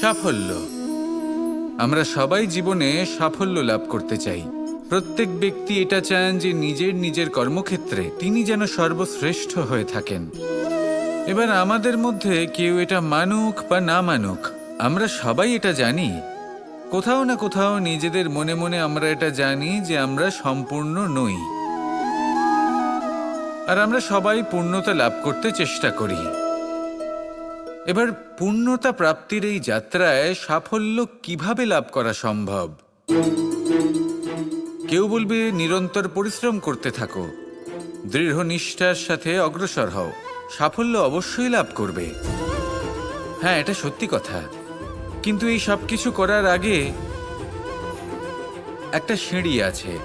সাফল্য। আমরা সবাই জীবনে সাফল্য লাভ করতে চাই। প্রত্যেক ব্যক্তি এটা চান যে নিজের কর্মক্ষেত্রে তিনি যেন সর্বশ্রেষ্ঠ হয়ে থাকেন। এবার আমাদের মধ্যে কেউ এটা মানুক বা না মানুক, আমরা সবাই এটা জানি, কোথাও না কোথাও নিজেদের মনে মনে আমরা এটা জানি যে আমরা সম্পূর্ণ নই। আর আমরা সবাই পূর্ণতা লাভ করতে চেষ্টা করি। এবার পূর্ণতা প্রাপ্তির এই যাত্রায় সাফল্য কিভাবে লাভ করা সম্ভব? কেউ বলবে নিরন্তর পরিশ্রম করতে থাকো, দৃঢ় নিষ্ঠার সাথে অগ্রসর হও, সাফল্য অবশ্যই লাভ করবে। হ্যাঁ, এটা সত্যি কথা। কিন্তু এই সব কিছু করার আগে একটা সিঁড়ি আছে,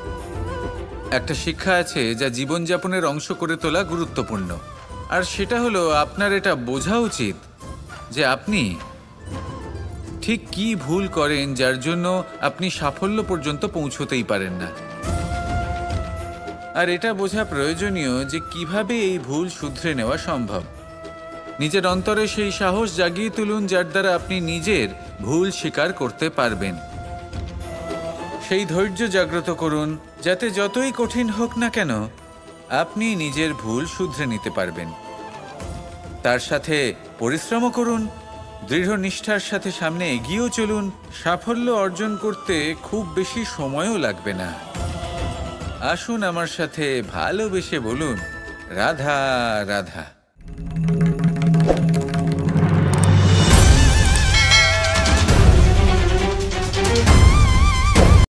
একটা শিক্ষা আছে যা জীবনযাপনের অংশ করে তোলা গুরুত্বপূর্ণ। আর সেটা হলো আপনার এটা বোঝা উচিত যে আপনি ঠিক কি ভুল করেন যার জন্য আপনি সাফল্য পর্যন্ত পৌঁছতেই পারেন না। আর এটা বোঝা প্রয়োজনীয় যে কিভাবে এই ভুল শুধরে নেওয়া সম্ভব। নিজের অন্তরে সেই সাহস জাগিয়ে তুলুন যার দ্বারা আপনি নিজের ভুল স্বীকার করতে পারবেন। সেই ধৈর্য জাগ্রত করুন যাতে যতই কঠিন হোক না কেন আপনি নিজের ভুল শুধরে নিতে পারবেন। তার সাথে পরিশ্রমও করুন, দৃঢ় নিষ্ঠার সাথে সামনে এগিয়েও চলুন। সাফল্য অর্জন করতে খুব বেশি সময়ও লাগবে না। আসুন আমার সাথে ভালোবেসে বলুন, রাধা রাধা।